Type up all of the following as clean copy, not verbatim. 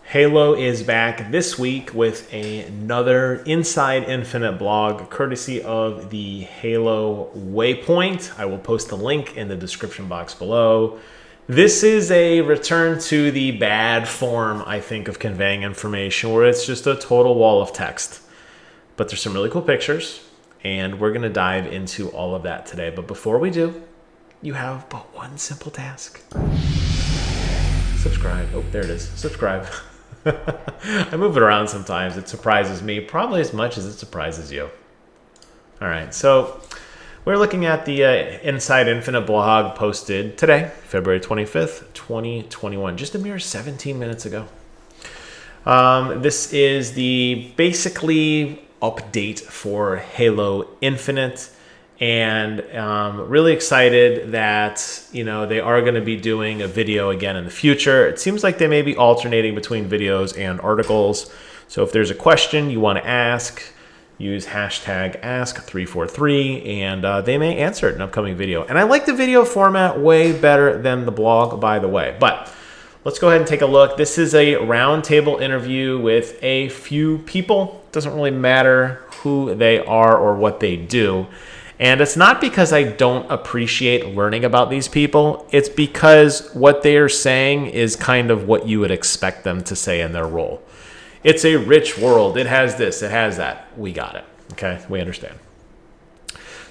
Halo is back this week with another Inside Infinite blog, courtesy of the Halo Waypoint. I will post the link in the description box below. This is a return to the bad form, I think, of conveying information, where it's just a total wall of text. But there's some really cool pictures, and we're going to dive into all of that today. But before we do, you have but one simple task. Subscribe. Oh, there it is. Subscribe. I move it around sometimes. It surprises me probably as much as it surprises you. All right, so we're looking at the Inside Infinite blog posted today, February 25th, 2021, just a mere 17 minutes ago. This is the basically update for Halo Infinite. And really excited that, they are going to be doing a video again in the future. It seems like they may be alternating between videos and articles. So if there's a question you want to ask, use hashtag ask343 and they may answer it in an upcoming video. And I like the video format way better than the blog, by the way. But let's go ahead and take a look. This is a roundtable interview with a few people. It doesn't really matter who they are or what they do. And it's not because I don't appreciate learning about these people. It's because what they are saying is kind of what you would expect them to say in their role. It's a rich world. It has this. It has that. We got it. Okay? We understand.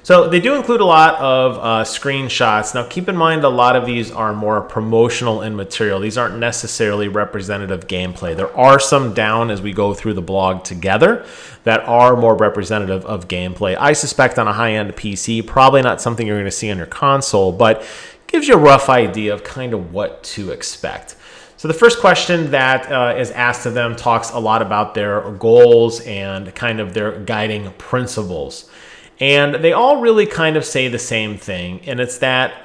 So they do include a lot of screenshots. Now, keep in mind, a lot of these are more promotional in material. These aren't necessarily representative gameplay. There are some down as we go through the blog together that are more representative of gameplay. I suspect on a high-end PC, probably not something you're going to see on your console, but gives you a rough idea of kind of what to expect. So the first question that is asked of them talks a lot about their goals and kind of their guiding principles. And they all really kind of say the same thing, and it's that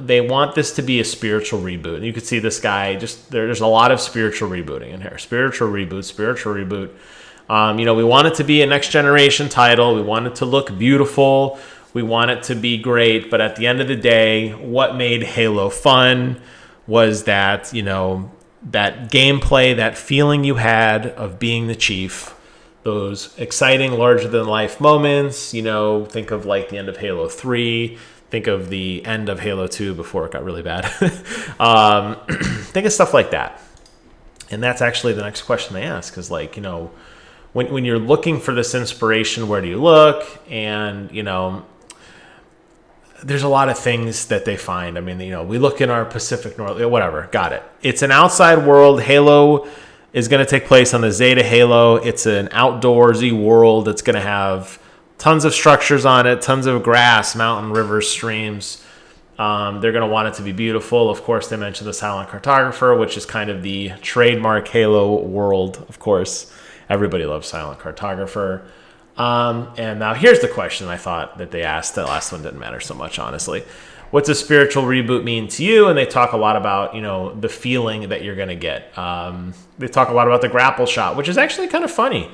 they want this to be a spiritual reboot. And you can see this guy, there's a lot of spiritual rebooting in here. Spiritual reboot, spiritual reboot. We want it to be a next generation title. We want it to look beautiful. We want it to be great. But at the end of the day, what made Halo fun was that, that gameplay, that feeling you had of being the chief. Those exciting, larger-than-life moments, think of like the end of Halo 3, think of the end of Halo 2 before it got really bad. Think of stuff like that. And that's actually the next question they ask is like, when you're looking for this inspiration, where do you look? And, there's a lot of things that they find. I mean, we look in our Pacific North, whatever, got it. It's an outside world. Halo is going to take place on the Zeta Halo. It's an outdoorsy world. It's going to have tons of structures on it, tons of grass, mountain, rivers, streams. They're going to want it to be beautiful. Of course, they mentioned the Silent Cartographer, which is kind of the trademark Halo world. Of course, everybody loves Silent Cartographer. And now here's the question I thought that they asked. The last one didn't matter so much, honestly. What's a spiritual reboot mean to you? And they talk a lot about, the feeling that you're going to get. They talk a lot about the grapple shot, which is actually kind of funny.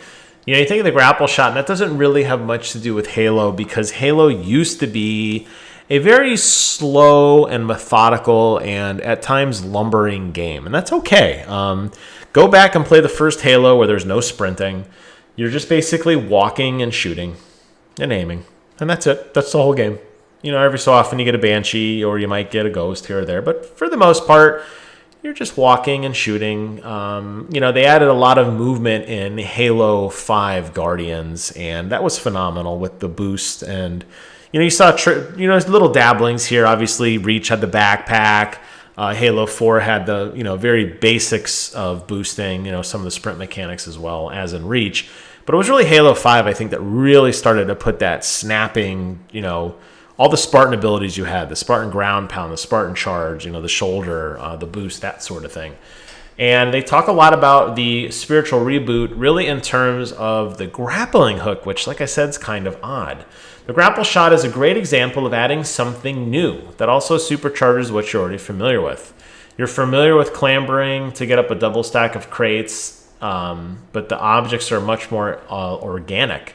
You think of the grapple shot, and that doesn't really have much to do with Halo because Halo used to be a very slow and methodical and at times lumbering game. And that's okay. Go back and play the first Halo where there's no sprinting. You're just basically walking and shooting and aiming. And that's it. That's the whole game. Every so often you get a Banshee or you might get a Ghost here or there. But for the most part, you're just walking and shooting. They added a lot of movement in Halo 5 Guardians, and that was phenomenal with the boost. And, you saw, little dabblings here. Obviously, Reach had the backpack. Halo 4 had the, very basics of boosting, some of the sprint mechanics as well as in Reach. But it was really Halo 5, I think, that really started to put that snapping, all the Spartan abilities you had, the Spartan ground pound, the Spartan charge, the shoulder, the boost, that sort of thing. And they talk a lot about the spiritual reboot really in terms of the grappling hook, which, like I said, is kind of odd. The grapple shot is a great example of adding something new that also supercharges what you're already familiar with. You're familiar with clambering to get up a double stack of crates, but the objects are much more organic.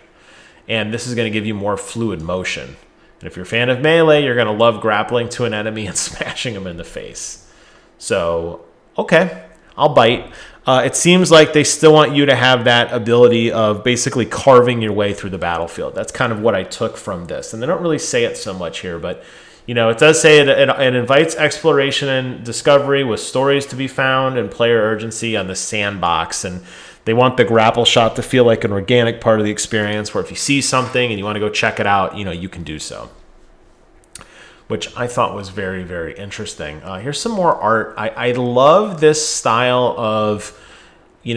And this is going to give you more fluid motion. And if you're a fan of melee, you're going to love grappling to an enemy and smashing them in the face. So, okay, I'll bite. It seems like they still want you to have that ability of basically carving your way through the battlefield. That's kind of what I took from this. And they don't really say it so much here, but it does say it invites exploration and discovery with stories to be found and player urgency on the sandbox. And they want the grapple shot to feel like an organic part of the experience where if you see something and you want to go check it out, you can do so, which I thought was very, very interesting. Here's some more art. I love this style of, we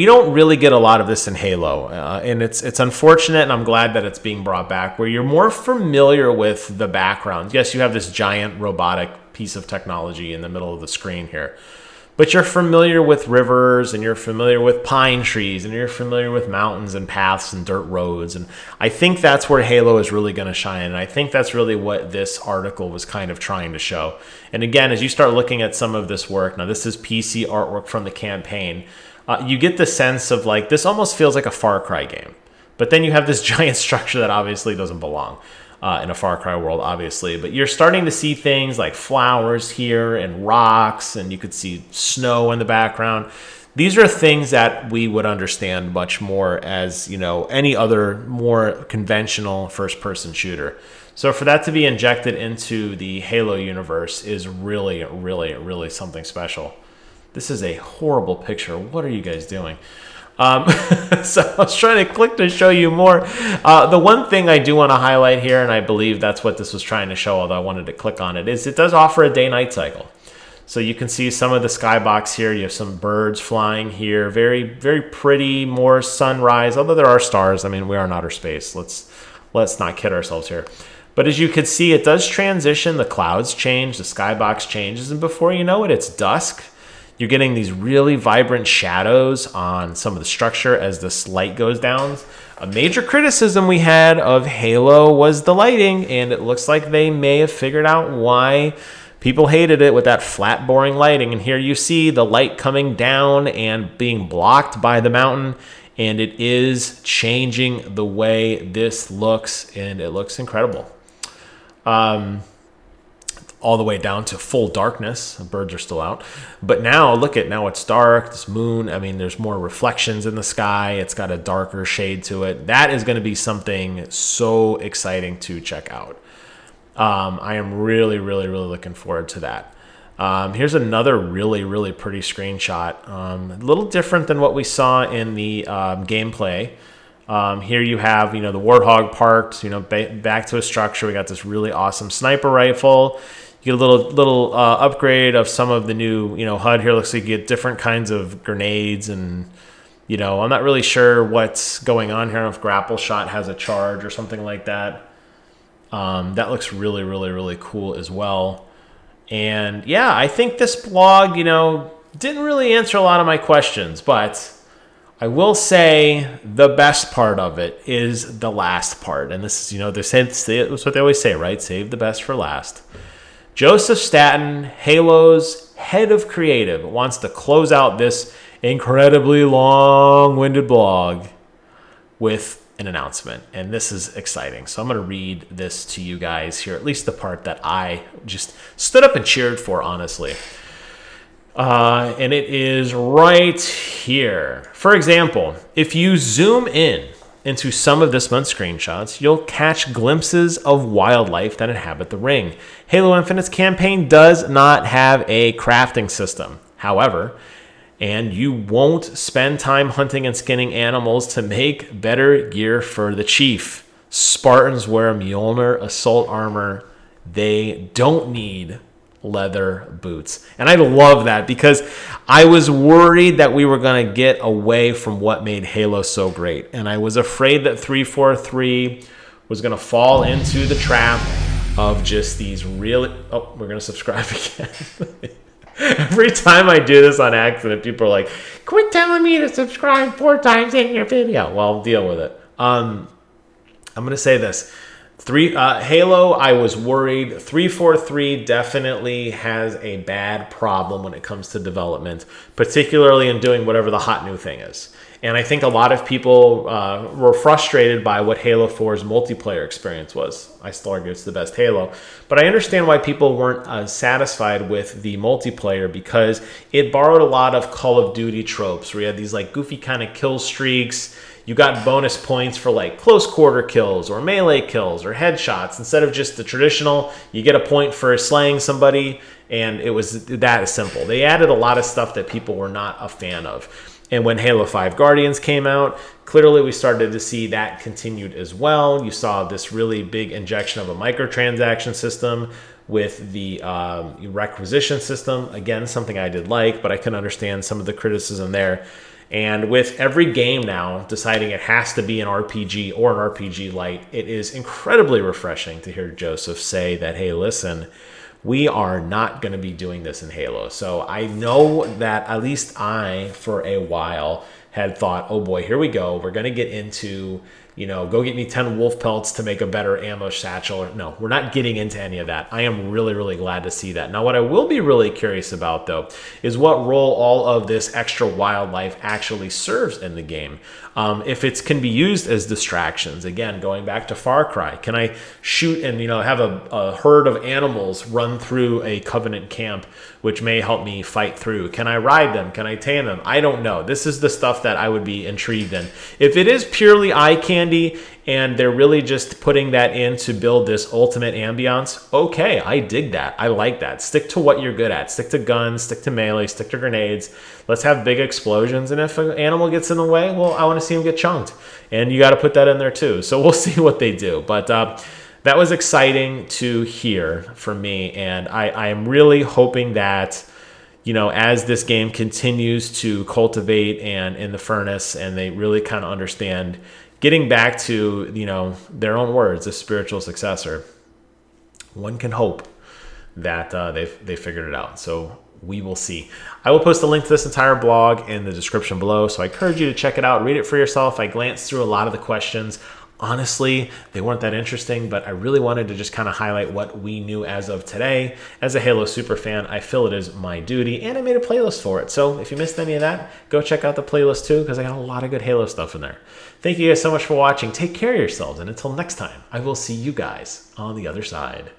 don't really get a lot of this in Halo, and it's unfortunate, and I'm glad that it's being brought back, where you're more familiar with the background. Yes, you have this giant robotic piece of technology in the middle of the screen here, but you're familiar with rivers, and you're familiar with pine trees, and you're familiar with mountains and paths and dirt roads. And I think that's where Halo is really going to shine. And I think that's really what this article was kind of trying to show. And again, as you start looking at some of this work, now this is PC artwork from the campaign, you get the sense of like, this almost feels like a Far Cry game. But then you have this giant structure that obviously doesn't belong in a Far Cry world, obviously. But you're starting to see things like flowers here and rocks, and you could see snow in the background. These are things that we would understand much more as, any other more conventional first-person shooter. So for that to be injected into the Halo universe is really, really, really something special. This is a horrible picture. What are you guys doing? So I was trying to click to show you more. The one thing I do want to highlight here, and I believe that's what this was trying to show, although I wanted to click on it, is it does offer a day-night cycle. So you can see some of the skybox here. You have some birds flying here. Very, very pretty, more sunrise, although there are stars. I mean, we are in outer space. Let's not kid ourselves here. But as you can see, it does transition. The clouds change, the skybox changes, and before you know it, it's dusk. You're getting these really vibrant shadows on some of the structure as this light goes down. A major criticism we had of Halo was the lighting, and it looks like they may have figured out why people hated it with that flat, boring lighting. And here you see the light coming down and being blocked by the mountain, and it is changing the way this looks, and it looks incredible. All the way down to full darkness. The birds are still out. But now, now it's dark. This moon, there's more reflections in the sky. It's got a darker shade to it. That is going to be something so exciting to check out. I am really, really, really looking forward to that. Here's another really, really pretty screenshot. A little different than what we saw in the gameplay. Here you have, the Warthog parked, back to a structure. We got this really awesome sniper rifle. You get a little upgrade of some of the new, HUD here. Looks like you get different kinds of grenades, and, I'm not really sure what's going on here. I don't know if Grapple Shot has a charge or something like that. That looks really, really, really cool as well. And yeah, I think this blog, didn't really answer a lot of my questions, but I will say the best part of it is the last part. And this is, that's what they always say, right? Save the best for last. Joseph Staten, Halo's head of creative, wants to close out this incredibly long-winded blog with an announcement. And this is exciting. So I'm going to read this to you guys here, at least the part that I just stood up and cheered for, honestly. And it is right here. For example, if you zoom in into some of this month's screenshots, you'll catch glimpses of wildlife that inhabit the ring. Halo Infinite's campaign does not have a crafting system. However, and you won't spend time hunting and skinning animals to make better gear for the Chief. Spartans wear Mjolnir assault armor. They don't need leather boots. And I love that because I was worried that we were going to get away from what made Halo so great. And I was afraid that 343 was going to fall into the trap of just these really... Oh, we're going to subscribe again. Every time I do this on accident, people are like, quit telling me to subscribe 4 times in your video. Well, I'll deal with it. I'm going to say this. Halo, I was worried. 343 definitely has a bad problem when it comes to development, particularly in doing whatever the hot new thing is. And I think a lot of people were frustrated by what Halo 4's multiplayer experience was. I still argue it's the best Halo. But I understand why people weren't satisfied with the multiplayer, because it borrowed a lot of Call of Duty tropes where you had these like goofy kind of kill streaks. You got bonus points for like close quarter kills or melee kills or headshots. Instead of just the traditional, you get a point for slaying somebody, and it was that simple. They added a lot of stuff that people were not a fan of. And when Halo 5 Guardians came out, clearly we started to see that continued as well. You saw this really big injection of a microtransaction system with the requisition system. Again, something I did like, but I can understand some of the criticism there. And with every game now deciding it has to be an RPG or an RPG Lite, it is incredibly refreshing to hear Joseph say that, hey, listen, we are not going to be doing this in Halo. So I know that at least I, for a while, had thought, oh boy, here we go. We're going to get into, go get me 10 wolf pelts to make a better ammo satchel. No, we're not getting into any of that. I am really, really glad to see that. Now, what I will be really curious about, though, is what role all of this extra wildlife actually serves in the game. If it can be used as distractions, again, going back to Far Cry, can I shoot and have a herd of animals run through a Covenant camp, which may help me fight through? Can I ride them? Can I tame them? I don't know. This is the stuff that I would be intrigued in. If it is purely eye candy and they're really just putting that in to build this ultimate ambiance, okay, I dig that. I like that. Stick to what you're good at. Stick to guns, stick to melee, stick to grenades. Let's have big explosions. And if an animal gets in the way, well, I want to see him get chunked. And you got to put that in there too. So we'll see what they do. But that was exciting to hear for me. And I am really hoping that, as this game continues to cultivate and in the furnace, and they really kind of understand getting back to, their own words, a spiritual successor, one can hope that they figured it out. So we will see. I will post a link to this entire blog in the description below, so I encourage you to check it out, read it for yourself. I glanced through a lot of the questions. Honestly, they weren't that interesting, but I really wanted to just kind of highlight what we knew as of today. As a Halo super fan, I feel it is my duty, and I made a playlist for it. So if you missed any of that, go check out the playlist too, because I got a lot of good Halo stuff in there. Thank you guys so much for watching. Take care of yourselves, and until next time, I will see you guys on the other side.